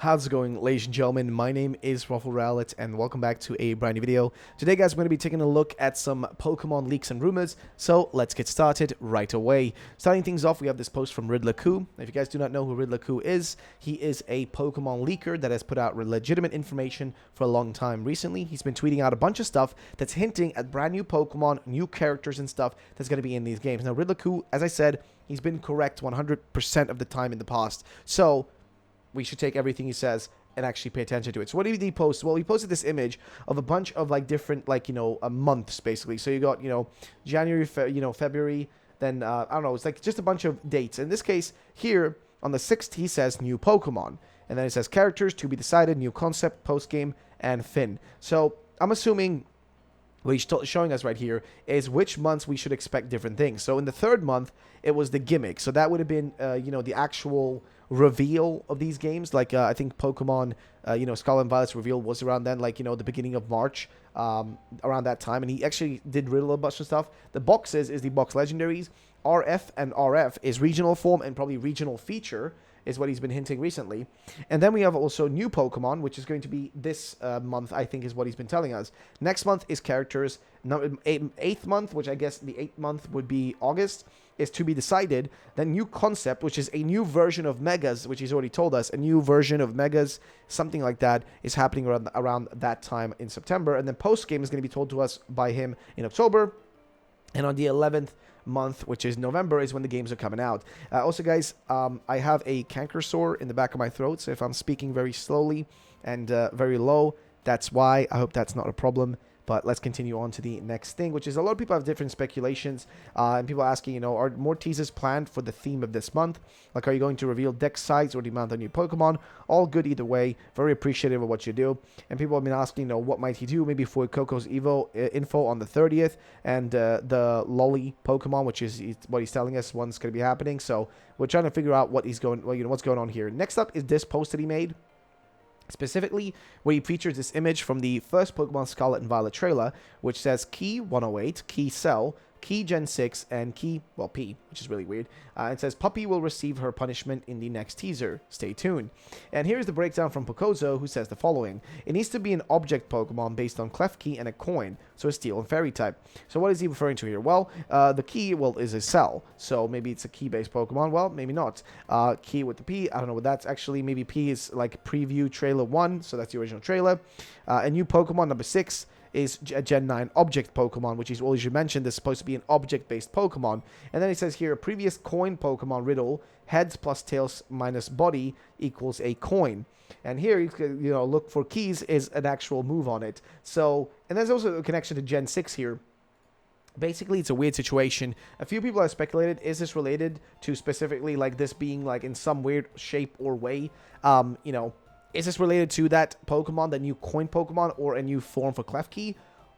How's it going, ladies and gentlemen? My name is Scarlet, and welcome back to a brand new video. Today, guys, we're going to be taking a look at some Pokemon leaks and rumors, so let's get started right away. Starting things off, we have this post from Riddle. If you guys do not know who Riddle is, he is a Pokemon leaker that has put out legitimate information for a long time recently. He's been tweeting out a bunch of stuff that's hinting at brand new Pokemon, new characters and stuff that's going to be in these games. Now, Riddle, as I said, he's been correct 100% of the time in the past, so we should take everything he says and actually pay attention to it. So what did he post? Well, he posted this image of a bunch of like different months basically. So you got January, February, then I don't know. It's like just a bunch of dates. In this case here on the 6th, he says new Pokemon, and then it says characters to be decided, new concept, post game, and Finn. So I'm assuming what he's showing us right here is which months we should expect different things. So in the 3rd month, it was the gimmick. So that would have been, the actual reveal of these games. Like, I think Pokemon, Scarlet and Violet's reveal was around then, like, the beginning of March, around that time. And he actually did Riddle a bunch of stuff. The boxes is the box legendaries. RF and RF is regional form and probably regional feature, is what he's been hinting recently. And then we have also new Pokemon, which is going to be this month, I think is what he's been telling us. Next month is characters. 8th month, which I guess the 8th month would be August, is to be decided. Then new concept, which is a new version of Megas, which he's already told us. A new version of Megas, something like that, is happening around that time in September. And then post-game is going to be told to us by him in October. And on the 11th month, which is November, is when the games are coming out. Also, guys, I have a canker sore in the back of my throat, so if I'm speaking very slowly and very low, that's why. I hope that's not a problem. But let's continue on to the next thing, which is a lot of people have different speculations, and people are asking, are more teasers planned for the theme of this month? Like, are you going to reveal deck size or demand a new Pokemon? All good either way. Very appreciative of what you do. And people have been asking, what might he do? Maybe Fuecoco's info on the 30th, and the Lolly Pokemon, which is what he's telling us one's going to be happening. So we're trying to figure out what's going on here. Next up is this post that he made, specifically where he features this image from the first Pokemon Scarlet and Violet trailer, which says Key 108, Key Cell, Key Gen 6, and Key, P, which is really weird. It says Puppy will receive her punishment in the next teaser. Stay tuned. And here's the breakdown from Fuecoco, who says the following. It needs to be an object Pokemon based on Klefki and a coin, so a steel and fairy type. So what is he referring to here? Well, the key, is a cell, so maybe it's a key-based Pokemon. Well, maybe not. Key with the P, I don't know what that's actually. Maybe P is like preview trailer 1, so that's the original trailer. A new Pokemon, number 6, is a Gen 9 object Pokemon, which is, well, as you mentioned, is supposed to be an object-based Pokemon. And then it says here, a previous coin Pokemon Riddle, heads plus tails minus body equals a coin. And here, look for keys is an actual move on it. So, and there's also a connection to Gen 6 here. Basically, it's a weird situation. A few people have speculated, is this related to specifically, like, this being, like, in some weird shape or way, is this related to that Pokemon, that new coin Pokemon, or a new form for Klefki,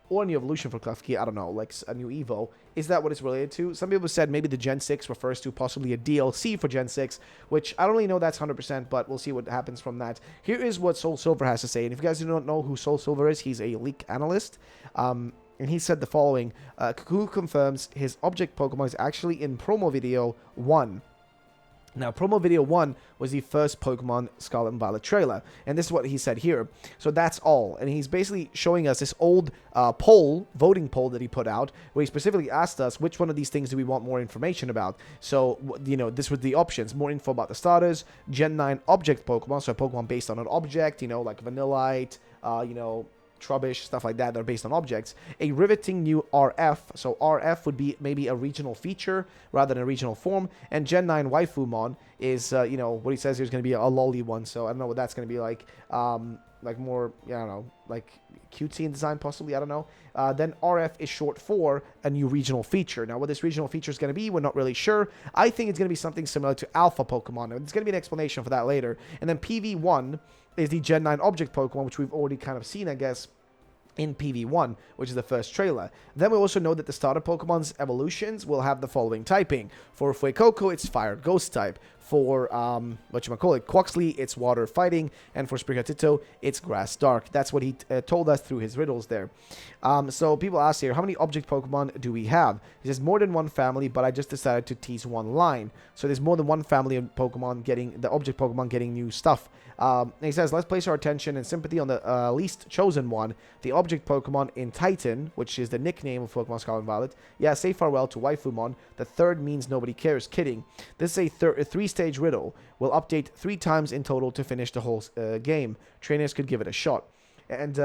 or a new evolution for Klefki? I don't know, like a new Evo. Is that what it's related to? Some people said maybe the Gen 6 refers to possibly a DLC for Gen 6, which I don't really know that's 100%, but we'll see what happens from that. Here is what Soul Silver has to say, and if you guys do not know who Soul Silver is, he's a leak analyst, and he said the following. Kuku confirms his object Pokemon is actually in promo video 1. Now, promo video 1 was the first Pokemon Scarlet and Violet trailer, and this is what he said here. So that's all, and he's basically showing us this old voting poll that he put out, where he specifically asked us which one of these things do we want more information about. So, this was the options: more info about the starters, Gen 9 object Pokemon, so a Pokemon based on an object, like Vanillite, Trubbish, stuff like that are based on objects. A riveting new RF, so RF would be maybe a regional feature rather than a regional form. And Gen 9 Waifumon is, what he says here is going to be a lolly one, so I don't know what that's going to be like. Like more, I don't know, like cutesy in design possibly, I don't know. Then RF is short for a new regional feature. Now, what this regional feature is going to be, we're not really sure. I think it's going to be something similar to Alpha Pokemon. There's going to be an explanation for that later. And then PV1 is the Gen 9 object Pokemon, which we've already kind of seen, I guess, in PV1, which is the first trailer. Then we also know that the starter Pokemon's evolutions will have the following typing. For Fuecoco, it's Fire Ghost type. For, Quaxly, it's Water Fighting. And for Sprigatito, it's Grass Dark. That's what he told us through his riddles there. So people ask here, how many object Pokemon do we have? He says more than one family, but I just decided to tease one line. So there's more than one family of Pokemon getting, the object Pokemon getting new stuff. And he says, let's place our attention and sympathy on the least chosen one, the object Pokemon in Titan, which is the nickname of Pokemon Scarlet and Violet. Yeah, say farewell to Waifumon. The third means nobody cares. Kidding. This is a three-stage riddle. We'll update 3 times in total to finish the whole game. Trainers could give it a shot. And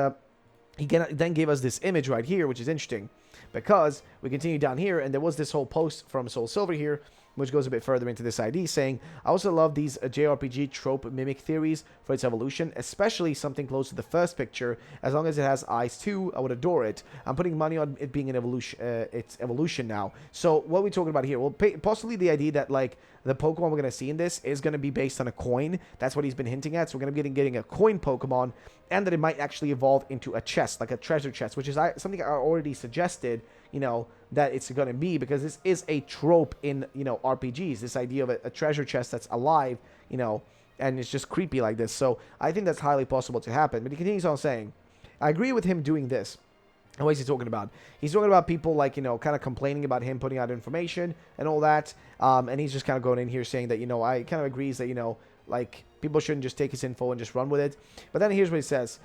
he then gave us this image right here, which is interesting, because we continue down here, and there was this whole post from Soul Silver here, which goes a bit further into this ID, saying, I also love these JRPG trope mimic theories for its evolution, especially something close to the first picture. As long as it has eyes too, I would adore it. I'm putting money on it being an evolution, its evolution now. So what are we talking about here? Well, possibly the idea that, like, the Pokemon we're going to see in this is going to be based on a coin. That's what he's been hinting at. So we're going to be getting a coin Pokemon, and that it might actually evolve into a chest, like a treasure chest, which is something I already suggested, you know, that it's going to be, because this is a trope in, you know, RPGs, this idea of a treasure chest that's alive, you know, and it's just creepy like this. So I think that's highly possible to happen. But he continues on saying, I agree with him doing this. And what is he talking about? He's talking about people, like, you know, kind of complaining about him putting out information and all that. And he's just kind of going in here saying that, you know, I kind of agrees that, you know, like, people shouldn't just take his info and just run with it. But then here's what he says.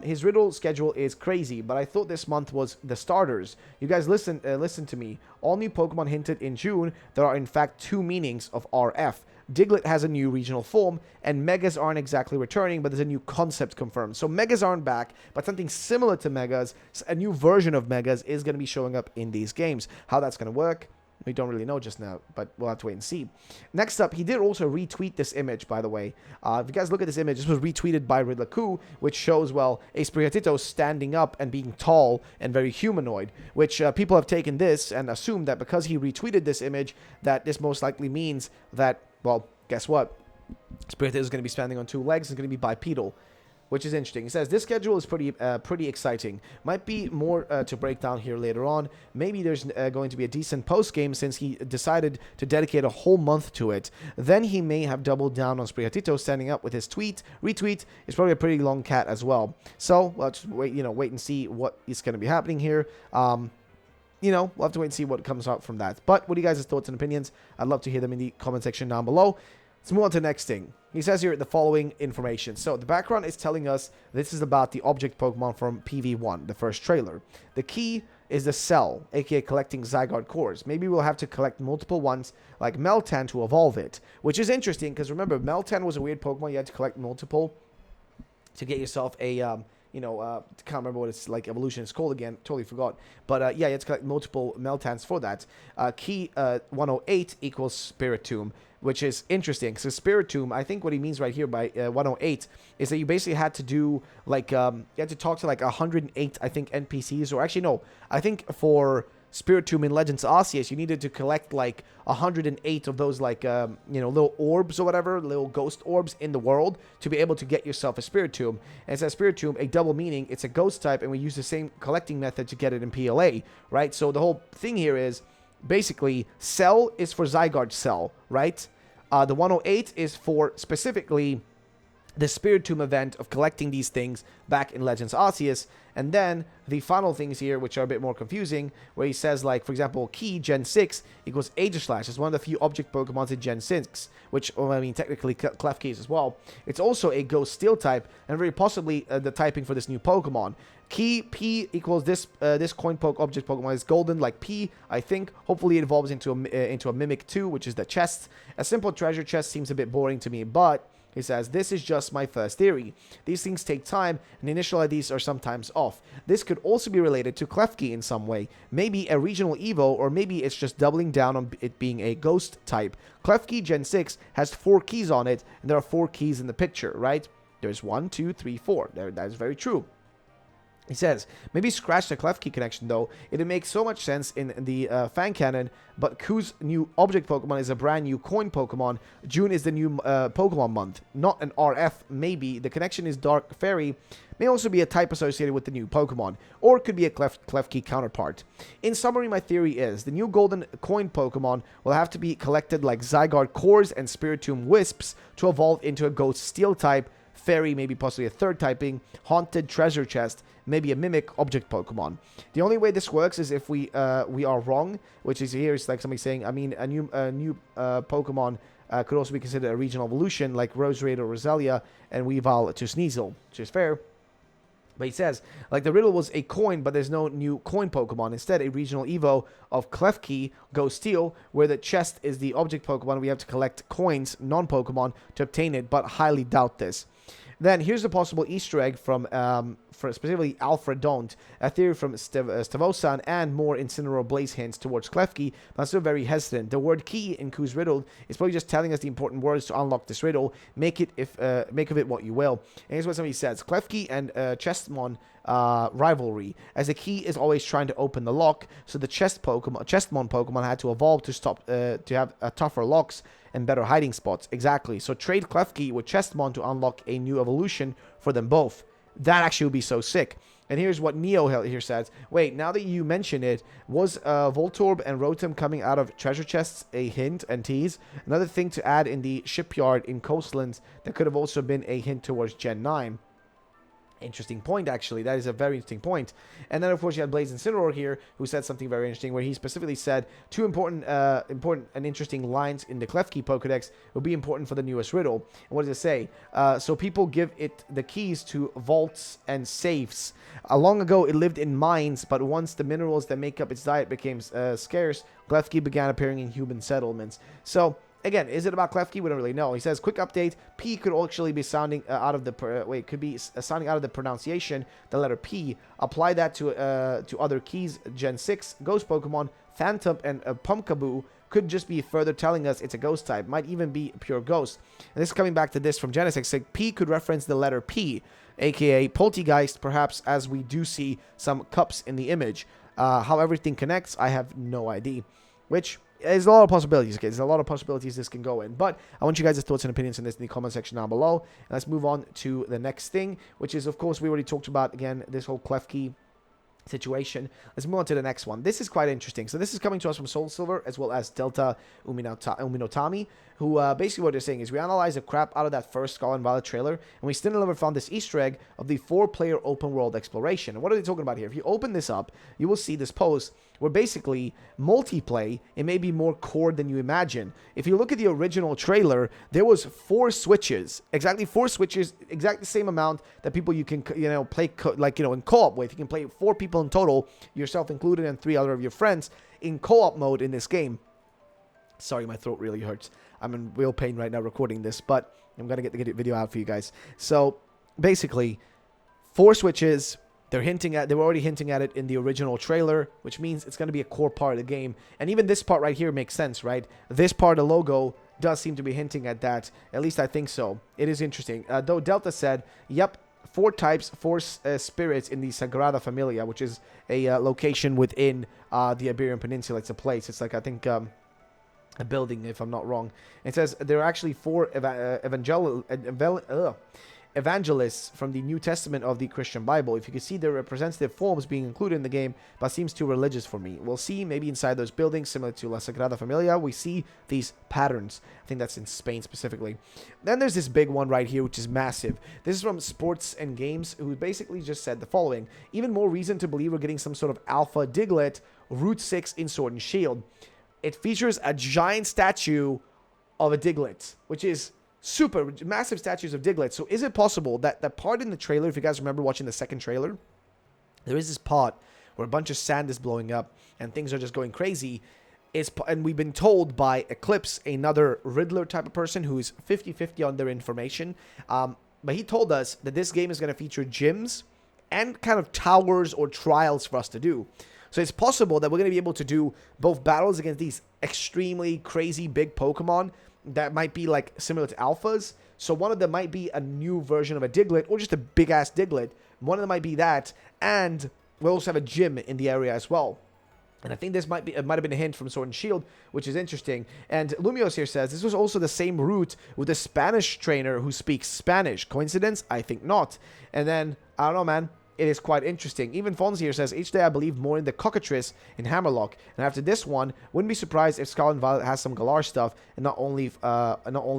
His riddle schedule is crazy, but I thought this month was the starters. You guys listen to me. All new Pokemon hinted in June. There are in fact 2 meanings of RF. Diglett has a new regional form, and Megas aren't exactly returning, but there's a new concept confirmed. So Megas aren't back, but something similar to Megas, a new version of Megas, is going to be showing up in these games. How that's going to work, we don't really know just now, but we'll have to wait and see. Next up, he did also retweet this image, by the way. If you guys look at this image, this was retweeted by Riddle, which shows, well, a Sprigatito standing up and being tall and very humanoid, which people have taken this and assumed that because he retweeted this image, that this most likely means that, well, guess what? Sprigatito is going to be standing on 2 legs and going to be bipedal, which is interesting. He says, this schedule is pretty exciting. Might be more to break down here later on. Maybe there's going to be a decent post-game since he decided to dedicate a whole month to it. Then he may have doubled down on Sprigatito standing up with his retweet. It's probably a pretty long cat as well. So, well, just wait and see what is going to be happening here. You know, we'll have to wait and see what comes out from that. But what are you guys' thoughts and opinions? I'd love to hear them in the comment section down below. Let's move on to the next thing. He says here the following information. So the background is telling us this is about the object Pokemon from PV1, the first trailer. The key is the cell, aka collecting Zygarde cores. Maybe we'll have to collect multiple ones like Meltan to evolve it, which is interesting because remember, Meltan was a weird Pokemon. You had to collect multiple to get yourself a, can't remember what its like evolution is called again. Totally forgot. But yeah, you had to collect multiple Meltans for that. Key 108 equals Spiritomb, which is interesting. So Spiritomb, I think what he means right here by 108 is that you basically had to do like you had to talk to like 108, I think, NPCs, or actually no, I think for Spiritomb in Legends Arceus, you needed to collect like 108 of those like little orbs or whatever, little ghost orbs in the world to be able to get yourself a Spiritomb. And it says Spiritomb, a double meaning, it's a ghost type, and we use the same collecting method to get it in PLA, right? So the whole thing here is basically Cell is for Zygarde Cell, right? The 108 is for specifically the Spiritomb event of collecting these things back in Legends Arceus. And then the final things here, which are a bit more confusing, where he says, like, for example, Key Gen 6 equals Aegislash. It's one of the few object Pokemons in Gen 6, which, well, I mean, technically Klefki is as well. It's also a Ghost Steel type, and very possibly the typing for this new Pokemon. Key P equals this coin poke object Pokemon is golden like P, I think. Hopefully it evolves into a Mimic 2, which is the chest. A simple treasure chest seems a bit boring to me, but he says, this is just my first theory. These things take time, and initial IDs are sometimes off. This could also be related to Klefki in some way. Maybe a regional Evo, or maybe it's just doubling down on it being a ghost type. Klefki Gen 6 has 4 keys on it, and there are 4 keys in the picture, right? There's 1, 2, 3, 4. That is very true. He says, maybe scratch the Klefki connection though. It makes so much sense in the fan canon, but Ku's new object Pokemon is a brand new coin Pokemon. June is the new Pokemon month, not an RF, maybe. The connection is Dark Fairy, may also be a type associated with the new Pokemon, or it could be a Klefki counterpart. In summary, my theory is the new golden coin Pokemon will have to be collected like Zygarde cores and Spiritomb Wisps to evolve into a Ghost Steel type, Fairy, maybe possibly a third typing, Haunted Treasure Chest, maybe a Mimic object Pokemon. The only way this works is if we are wrong, which is here is like somebody saying, I mean, a new Pokemon could also be considered a regional evolution, like Roserade or Roselia, and we evolve to Sneasel, which is fair. But he says, like the Riddle was a coin, but there's no new coin Pokemon. Instead, a regional Evo of Klefki, Ghost Steel, where the chest is the object Pokemon. We have to collect coins, non-Pokemon, to obtain it, but highly doubt this. Then here's a possible Easter egg from specifically Alfred Don't, a theory from Stavosan, and more Incineroar Blaze hints towards Klefki, but I'm still very hesitant. The word key in Ku's riddle is probably just telling us the important words to unlock this riddle. Make of it what you will. And here's what somebody says: Klefki and Chestmon rivalry, as the key is always trying to open the lock, so the Chestmon Pokemon had to evolve to stop to have tougher locks and better hiding spots. Exactly. So trade Klefki with Chestmon to unlock a new evolution for them both. That actually would be so sick. And here's what Neo here says. Wait, now that you mention it, was Voltorb and Rotom coming out of treasure chests a hint and tease? Another thing to add in the shipyard in Coastlands that could have also been a hint towards Gen 9. Interesting point, actually. That is a very interesting point. And then, of course, you had Blaze Incineroar here, who said something very interesting, where he specifically said two important and interesting lines in the Klefki Pokedex will be important for the newest riddle. And what does it say? So people give it the keys to vaults and safes. Long ago, it lived in mines, but once the minerals that make up its diet became scarce, Klefki began appearing in human settlements. So again, is it about Klefki? We don't really know. He says, quick update, P could actually be sounding out of the... could be sounding out of the pronunciation, the letter P. Apply that to other keys. Gen 6, Ghost Pokemon, Phantom, and Pumpkaboo could just be further telling us it's a Ghost type. Might even be pure Ghost. And this is coming back to this from Genesis. Like, P could reference the letter P, a.k.a. Poltegeist, perhaps, as we do see some cups in the image. How everything connects, I have no idea. Which... there's a lot of possibilities, okay? There's a lot of possibilities this can go in. But I want you guys' thoughts and opinions on this in the comment section down below. And let's move on to the next thing, which is, of course, we already talked about, again, this whole Klefki situation. Let's move on to the next one. This is quite interesting. So this is coming to us from Soul Silver as well as Delta Uminotami, who basically what they're saying is we analyzed the crap out of that first Scarlet and Violet trailer, and we still never found this Easter egg of the 4-player open world exploration. And what are they talking about here? If you open this up, you will see this post where basically multiplayer, it may be more core than you imagine. If you look at the original trailer, there was 4 switches, exactly 4 switches, exactly the same amount that people you can, play in co-op with. You can play 4 people in total, yourself included, and 3 other of your friends in co-op mode in this game. Sorry, my throat really hurts. I'm in real pain right now recording this, but I'm going to get the video out for you guys. So, basically, 4 switches. They were already hinting at it in the original trailer, which means it's going to be a core part of the game. And even this part right here makes sense, right? This part of the logo does seem to be hinting at that. At least I think so. It is interesting. Though Delta said, yep, 4 types, 4 spirits in the Sagrada Familia, which is a location within the Iberian Peninsula. It's a place. It's like, I think... a building, if I'm not wrong. It says there are actually 4 evangelists from the New Testament of the Christian Bible. If you can see their representative forms being included in the game, but seems too religious for me. We'll see, maybe inside those buildings, similar to La Sagrada Familia, we see these patterns. I think that's in Spain specifically. Then there's this big one right here, which is massive. This is from Sports and Games, who basically just said the following. Even more reason to believe we're getting some sort of Alpha Diglett, Route 6 in Sword and Shield. It features a giant statue of a Diglett, which is super massive statues of Diglett. So is it possible that the part in the trailer, if you guys remember watching the second trailer, there is this part where a bunch of sand is blowing up and things are just going crazy. And we've been told by Eclipse, another Riddler type of person who is 50-50 on their information. But he told us that this game is going to feature gyms and kind of towers or trials for us to do. So it's possible that we're going to be able to do both battles against these extremely crazy big Pokemon that might be like similar to alphas. So one of them might be a new version of a Diglett or just a big-ass Diglett. One of them might be that, and we'll also have a gym in the area as well. And I think this might have been a hint from Sword and Shield, which is interesting. And Lumios here says, this was also the same route with a Spanish trainer who speaks Spanish. Coincidence? I think not. And then, I don't know, man. It is quite interesting. Even Fonzie here says, each day I believe more in the Cockatrice in Hammerlock. And after this one, wouldn't be surprised if Scarlet and Violet has some Galar stuff, and not only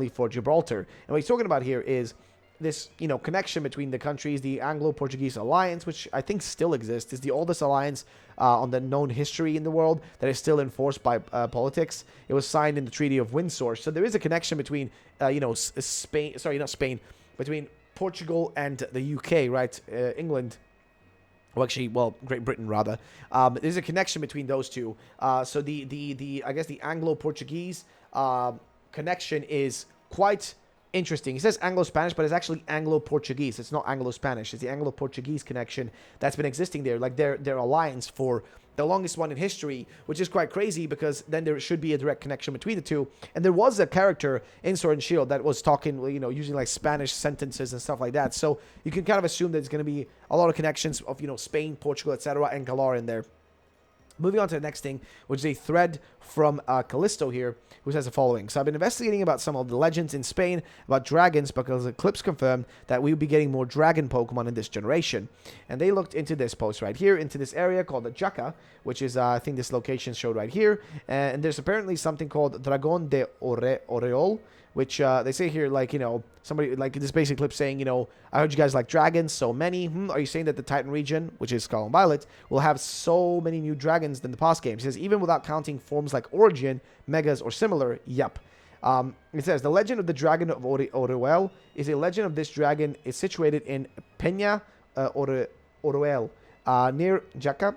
for Gibraltar. And what he's talking about here is this, connection between the countries. The Anglo-Portuguese alliance, which I think still exists, is the oldest alliance on the known history in the world that is still enforced by politics. It was signed in the Treaty of Windsor. So there is a connection between, Spain, sorry, not Spain, between Portugal and the UK, right? England. Well, actually, Great Britain, rather. There's a connection between those two. So I guess the Anglo-Portuguese connection is quite interesting. He says Anglo-Spanish, but it's actually Anglo-Portuguese. It's not Anglo-Spanish. It's the Anglo-Portuguese connection that's been existing there, like their alliance for the longest one in history, which is quite crazy because then there should be a direct connection between the two. And there was a character in Sword and Shield that was talking, using like Spanish sentences and stuff like that. So you can kind of assume that there's going to be a lot of connections of, Spain, Portugal, etc., and Galar in there. Moving on to the next thing, which is a thread from Callisto here, who says the following. So I've been investigating about some of the legends in Spain about dragons because Eclipse confirmed that we will be getting more dragon Pokemon in this generation. And they looked into this post right here, into this area called the Jaca, which is, I think this location showed right here. And there's apparently something called Dragon de Oreol, which they say here, like, somebody, like, this basic clip saying, I heard you guys like dragons, so many. Are you saying that the Titan region, which is Scarlet and Violet, will have so many new dragons than the past games? He says, even without counting forms like Origin, Megas, or similar, yep. It says, the legend of the dragon of Oruel is a legend of this dragon is situated in Peña Oruel, near Jaca,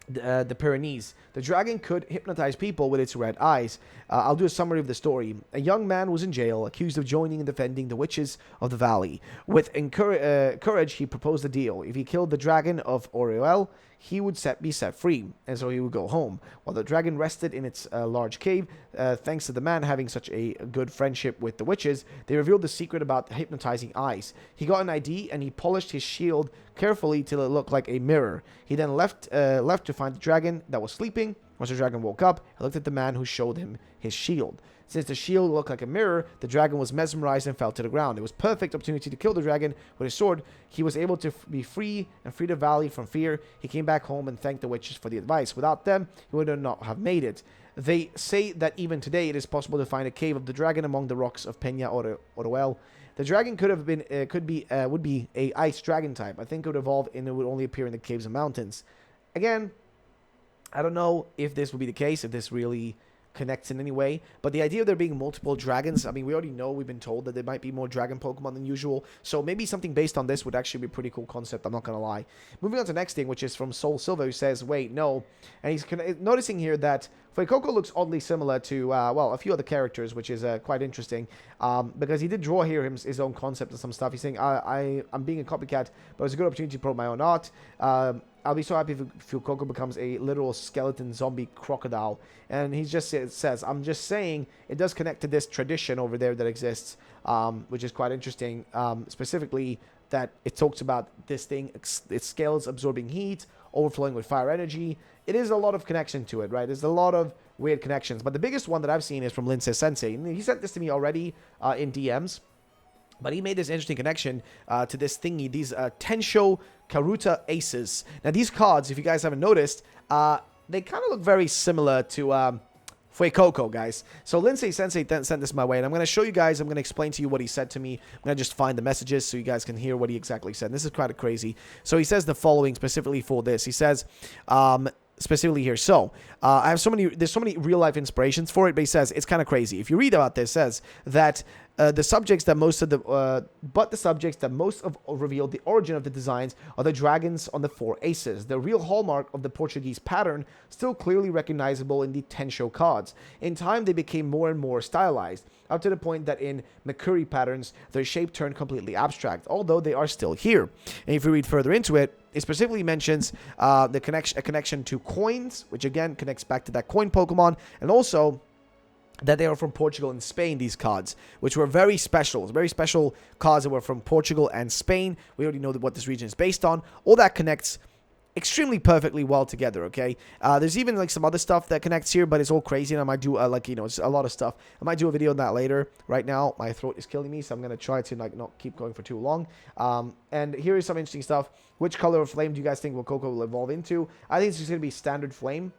the Pyrenees. The dragon could hypnotize people with its red eyes. I'll do a summary of the story. A young man was in jail, accused of joining and defending the witches of the valley. With courage, he proposed a deal. If he killed the dragon of Oruel, he would be set free, and so he would go home. While the dragon rested in its large cave, thanks to the man having such a good friendship with the witches, they revealed the secret about hypnotizing eyes. He got an ID, and he polished his shield carefully till it looked like a mirror. He then left to find the dragon that was sleeping. Once the dragon woke up, he looked at the man who showed him his shield. Since the shield looked like a mirror, the dragon was mesmerized and fell to the ground. It was perfect opportunity to kill the dragon with his sword. He was able to be free and free the valley from fear. He came back home and thanked the witches for the advice. Without them, he would not have made it. They say that even today it is possible to find a cave of the dragon among the rocks of Peña Oruel. The dragon would be a ice dragon type. I think it would evolve and it would only appear in the caves and mountains. Again, I don't know if this would be the case, if this really connects in any way, but the idea of there being multiple dragons, I mean, we already know, we've been told that there might be more dragon Pokemon than usual, so maybe something based on this would actually be a pretty cool concept, I'm not gonna lie. Moving on to the next thing, which is from Soul Silver, who says, wait, no, and he's noticing here that Fuecoco looks oddly similar to, a few other characters, which is quite interesting, because he did draw here his own concept and some stuff. He's saying, I'm being a copycat, but it's a good opportunity to promote my own art. I'll be so happy if Fuecoco becomes a literal skeleton zombie crocodile. And he just says, I'm just saying, it does connect to this tradition over there that exists, which is quite interesting, specifically that it talks about this thing, it scales absorbing heat, overflowing with fire energy. It is a lot of connection to it, right? There's a lot of weird connections. But the biggest one that I've seen is from Lindsay Sensei. And he sent this to me already in DMs. But he made this interesting connection to this thingy, these Tensho Karuta Aces. Now, these cards, if you guys haven't noticed, they kind of look very similar to Fuecoco, guys. So Lindsay Sensei sent this my way, and I'm going to show you guys, I'm going to explain to you what he said to me. I'm going to just find the messages so you guys can hear what he exactly said. And this is kind of crazy. So he says the following specifically for this. He says, specifically here. So, I have there's so many real life inspirations for it, but he says, it's kind of crazy. If you read about this, it says that the subjects that most revealed the origin of the designs are the dragons on the 4 aces, the real hallmark of the Portuguese pattern, still clearly recognizable in the Tensho cards. In time, they became more and more stylized, up to the point that in Makuri patterns, their shape turned completely abstract, although they are still here. And if you read further into it, it specifically mentions a connection to coins, which again connects back to that coin Pokemon, and also that they are from Portugal and Spain, these cards, which were very special cards that were from Portugal and Spain. We already know what this region is based on. All that connects extremely perfectly well together, okay? There's even like some other stuff that connects here, but it's all crazy, and I might do it's a lot of stuff. I might do a video on that later. Right now my throat is killing me, so I'm gonna try to like not keep going for too long. And here is some interesting stuff. Which color of flame do you guys think Fuecoco will evolve into? I think it's just gonna be standard flame.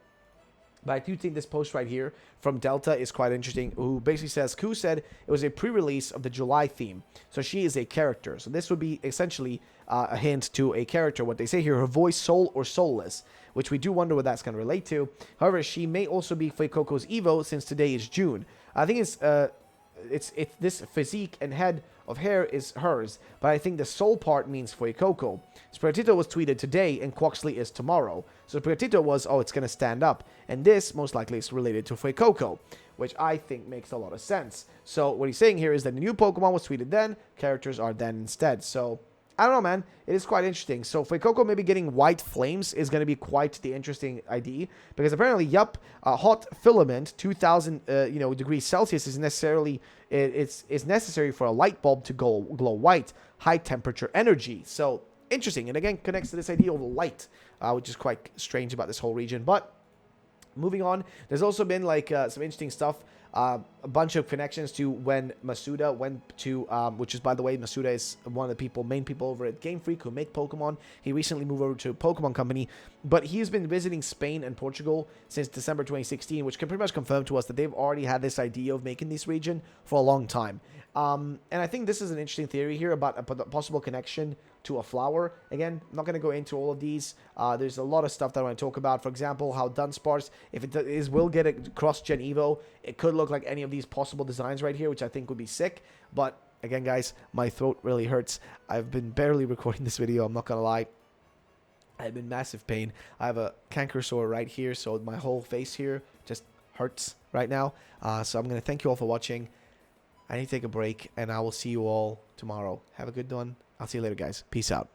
But I do think this post right here from Delta is quite interesting, who basically says, Ku said it was a pre-release of the July theme. So she is a character. So this would be essentially a hint to a character. What they say here, her voice soul or soulless, which we do wonder what that's going to relate to. However, she may also be Fuecoco's Evo since today is June. I think it's this physique and head of hair is hers, but I think the soul part means Fuecoco. Sprigatito was tweeted today, and Quoxley is tomorrow. So Sprigatito was, oh, it's going to stand up, and this most likely is related to Fuecoco, which I think makes a lot of sense. So what he's saying here is that the new Pokemon was tweeted then, characters are then instead. So I don't know, man. It is quite interesting. So Fuecoco maybe getting white flames is going to be quite the interesting idea, because apparently, yup, hot filament 2000 degrees Celsius is necessarily it's necessary for a light bulb to glow white, high temperature energy. So interesting, and again connects to this idea of light, which is quite strange about this whole region. But moving on, there's also been like some interesting stuff. A bunch of connections to when Masuda went to, which is, by the way, Masuda is one of the main people over at Game Freak who make Pokemon. He recently moved over to a Pokemon company, but he's been visiting Spain and Portugal since December 2016, which can pretty much confirm to us that they've already had this idea of making this region for a long time. And I think this is an interesting theory here about a possible connection to a flower. Again, I'm not going to go into all of these. There's a lot of stuff that I want to talk about. For example, how Dunsparce, if it will get a cross-gen Evo, it could look like any of these possible designs right here, which I think would be sick. But again, guys, my throat really hurts. I've been barely recording this video, I'm not going to lie. I'm in massive pain. I have a canker sore right here, so my whole face here just hurts right now. So I'm going to thank you all for watching. I need to take a break, and I will see you all tomorrow. Have a good one. I'll see you later, guys. Peace out.